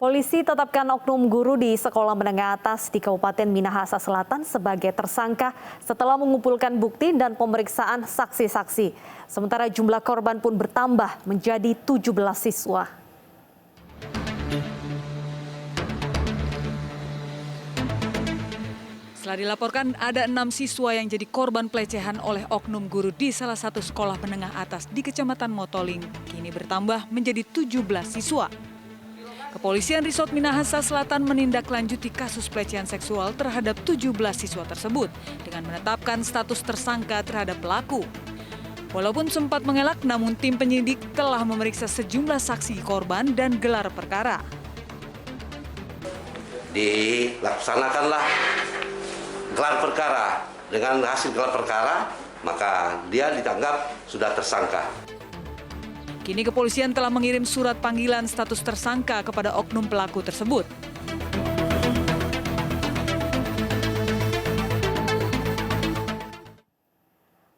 Polisi tetapkan oknum guru di sekolah menengah atas di Kabupaten Minahasa Selatan sebagai tersangka setelah mengumpulkan bukti dan pemeriksaan saksi-saksi. Sementara jumlah korban pun bertambah menjadi 17 siswa. Setelah dilaporkan ada 6 siswa yang jadi korban pelecehan oleh oknum guru di salah satu sekolah menengah atas di Kecamatan Motoling, kini bertambah menjadi 17 siswa. Kepolisian Resort Minahasa Selatan menindaklanjuti kasus pelecehan seksual terhadap 17 siswa tersebut dengan menetapkan status tersangka terhadap pelaku. Walaupun sempat mengelak, namun tim penyidik telah memeriksa sejumlah saksi korban dan gelar perkara. Dilaksanakanlah gelar perkara. Dengan hasil gelar perkara, maka dia dianggap sudah tersangka. Kini kepolisian telah mengirim surat panggilan status tersangka kepada oknum pelaku tersebut.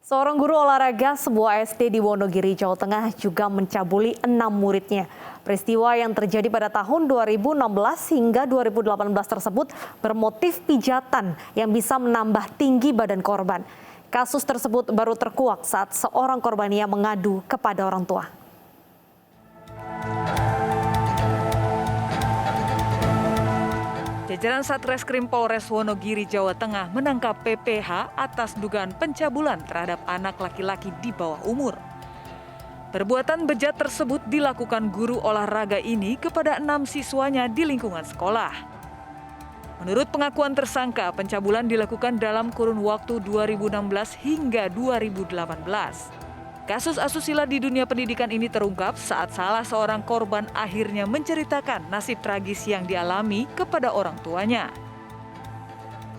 Seorang guru olahraga sebuah SD di Wonogiri, Jawa Tengah juga mencabuli 6 muridnya. Peristiwa yang terjadi pada tahun 2016 hingga 2018 tersebut bermotif pijatan yang bisa menambah tinggi badan korban. Kasus tersebut baru terkuak saat seorang korbannya mengadu kepada orang tua. Jajaran Satreskrim Polres Wonogiri, Jawa Tengah menangkap PPH atas dugaan pencabulan terhadap anak laki-laki di bawah umur. Perbuatan bejat tersebut dilakukan guru olahraga ini kepada 6 siswanya di lingkungan sekolah. Menurut pengakuan tersangka, pencabulan dilakukan dalam kurun waktu 2016 hingga 2018. Kasus asusila di dunia pendidikan ini terungkap saat salah seorang korban akhirnya menceritakan nasib tragis yang dialami kepada orang tuanya.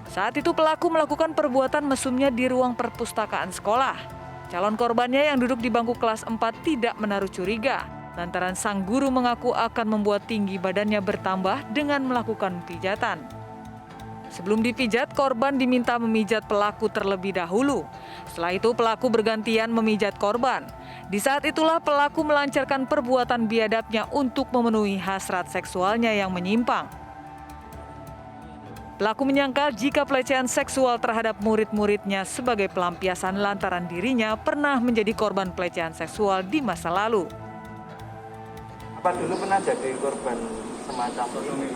Saat itu pelaku melakukan perbuatan mesumnya di ruang perpustakaan sekolah. Calon korbannya yang duduk di bangku kelas 4 tidak menaruh curiga, lantaran sang guru mengaku akan membuat tinggi badannya bertambah dengan melakukan pijatan. Sebelum dipijat, korban diminta memijat pelaku terlebih dahulu. Setelah itu pelaku bergantian memijat korban. Di saat itulah pelaku melancarkan perbuatan biadabnya untuk memenuhi hasrat seksualnya yang menyimpang. Pelaku menyangkal jika pelecehan seksual terhadap murid-muridnya sebagai pelampiasan lantaran dirinya pernah menjadi korban pelecehan seksual di masa lalu. Apa dulu pernah jadi korban semacam ini?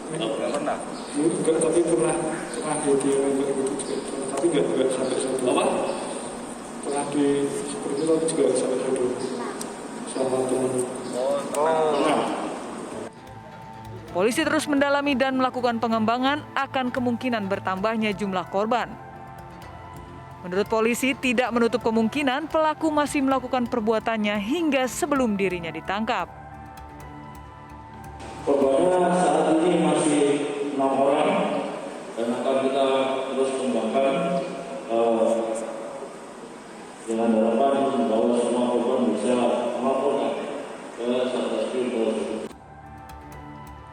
Enggak pernah. Enggak, tapi pernah di tapi enggak sampai satu. Apa? Pernah di seperti itu tapi juga sampai satu sama teman. Pernah. Polisi terus mendalami dan melakukan pengembangan akan kemungkinan bertambahnya jumlah korban. Menurut polisi, tidak menutup kemungkinan pelaku masih melakukan perbuatannya hingga sebelum dirinya ditangkap. Korbannya saat ini masih 6 orang dan akan kita terus kembangkan dengan harapan bahwa semua korban bisa melaporkan ke Satreskrim Polres.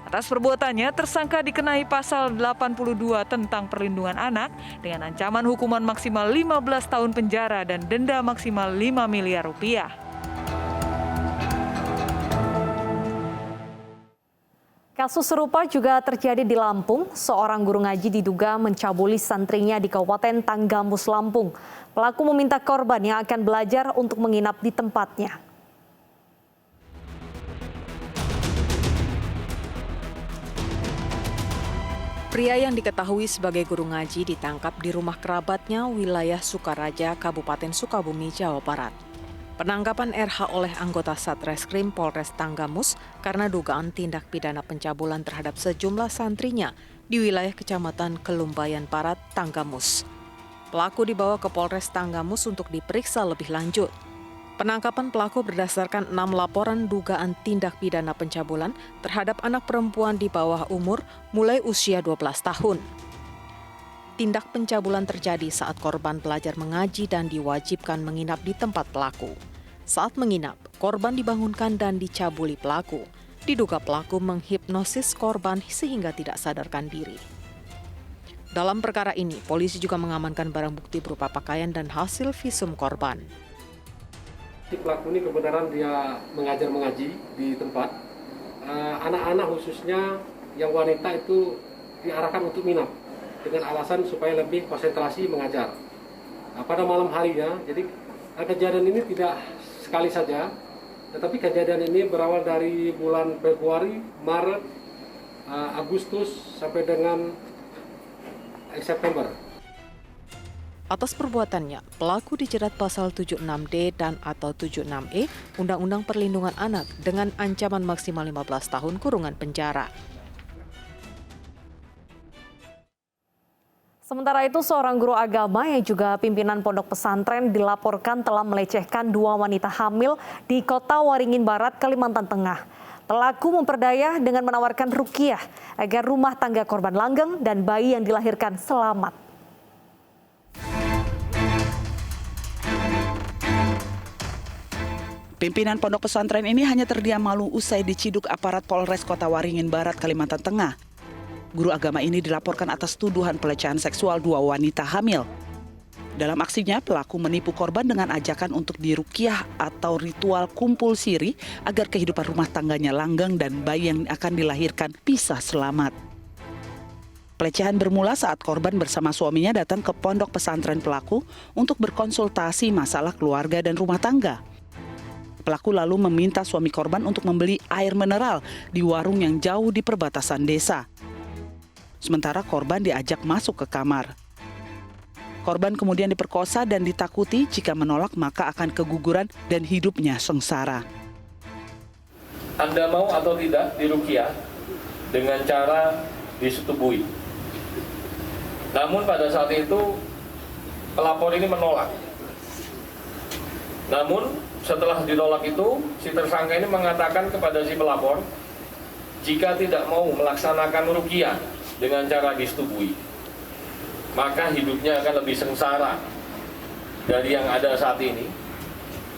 Atas perbuatannya, tersangka dikenai pasal 82 tentang perlindungan anak dengan ancaman hukuman maksimal 15 tahun penjara dan denda maksimal 5 miliar rupiah. Kasus serupa juga terjadi di Lampung. Seorang guru ngaji diduga mencabuli santrinya di Kabupaten Tanggamus, Lampung. Pelaku meminta korban yang akan belajar untuk menginap di tempatnya. Pria yang diketahui sebagai guru ngaji ditangkap di rumah kerabatnya wilayah Sukaraja, Kabupaten Sukabumi, Jawa Barat. Penangkapan RH oleh anggota Satreskrim Polres Tanggamus karena dugaan tindak pidana pencabulan terhadap sejumlah santrinya di wilayah Kecamatan Kelumbayan Barat, Tanggamus. Pelaku dibawa ke Polres Tanggamus untuk diperiksa lebih lanjut. Penangkapan pelaku berdasarkan 6 laporan dugaan tindak pidana pencabulan terhadap anak perempuan di bawah umur mulai usia 12 tahun. Tindak pencabulan terjadi saat korban belajar mengaji dan diwajibkan menginap di tempat pelaku. Saat menginap, korban dibangunkan dan dicabuli pelaku. Diduga pelaku menghipnosis korban sehingga tidak sadarkan diri. Dalam perkara ini, polisi juga mengamankan barang bukti berupa pakaian dan hasil visum korban. Si pelaku ini kebenaran dia mengaji di tempat anak-anak khususnya yang wanita itu diarahkan untuk minap dengan alasan supaya lebih konsentrasi mengajar. Pada malam harinya, jadi kejadian ini tidak sekali saja, tetapi kejadian ini berawal dari bulan Februari, Maret, Agustus sampai dengan September. Atas perbuatannya, pelaku dijerat pasal 76D dan atau 76E Undang-Undang Perlindungan Anak dengan ancaman maksimal 15 tahun kurungan penjara. Sementara itu, seorang guru agama yang juga pimpinan pondok pesantren dilaporkan telah melecehkan 2 wanita hamil di Kota Waringin Barat, Kalimantan Tengah. Pelaku memperdaya dengan menawarkan ruqyah agar rumah tangga korban langgeng dan bayi yang dilahirkan selamat. Pimpinan pondok pesantren ini hanya terdiam malu usai diciduk aparat Polres Kota Waringin Barat, Kalimantan Tengah. Guru agama ini dilaporkan atas tuduhan pelecehan seksual 2 wanita hamil. Dalam aksinya, pelaku menipu korban dengan ajakan untuk diruqyah atau ritual kumpul siri agar kehidupan rumah tangganya langgeng dan bayi yang akan dilahirkan bisa selamat. Pelecehan bermula saat korban bersama suaminya datang ke pondok pesantren pelaku untuk berkonsultasi masalah keluarga dan rumah tangga. Pelaku lalu meminta suami korban untuk membeli air mineral di warung yang jauh di perbatasan desa. Sementara korban diajak masuk ke kamar. Korban kemudian diperkosa dan ditakuti jika menolak maka akan keguguran dan hidupnya sengsara. Anda mau atau tidak diruqyah dengan cara disetubui. Namun pada saat itu pelapor ini menolak. Namun setelah ditolak itu, si tersangka ini mengatakan kepada si pelapor, jika tidak mau melaksanakan ruqyah dengan cara disetubui, maka hidupnya akan lebih sengsara dari yang ada saat ini.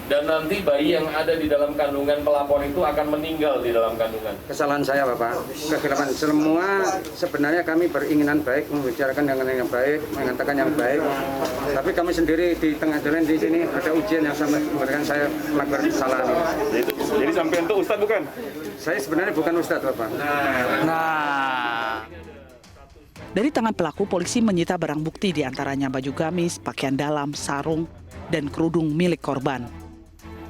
Dan nanti bayi yang ada di dalam kandungan pelapor itu akan meninggal di dalam kandungan. Kesalahan saya Bapak, kegelapan. Semua sebenarnya kami beringinan baik, membicarakan dengan yang baik, mengatakan yang baik. Tapi kami sendiri di tengah jalan di sini ada ujian yang sampai memberikan saya melakukan kesalahan. Jadi sampai itu Ustadz bukan? Saya sebenarnya bukan Ustadz Bapak. Dari tangan pelaku, polisi menyita barang bukti diantaranya baju gamis, pakaian dalam, sarung, dan kerudung milik korban.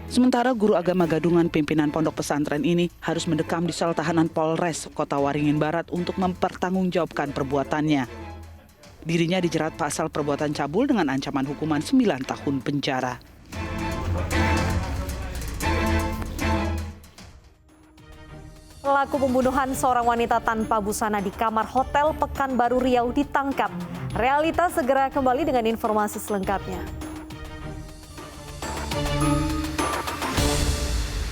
Sementara guru agama gadungan pimpinan pondok pesantren ini harus mendekam di sel tahanan Polres Kota Waringin Barat untuk mempertanggungjawabkan perbuatannya. Dirinya dijerat pasal perbuatan cabul dengan ancaman hukuman 9 tahun penjara. Pelaku pembunuhan seorang wanita tanpa busana di kamar hotel Pekanbaru Riau ditangkap. Realitas segera kembali dengan informasi selengkapnya.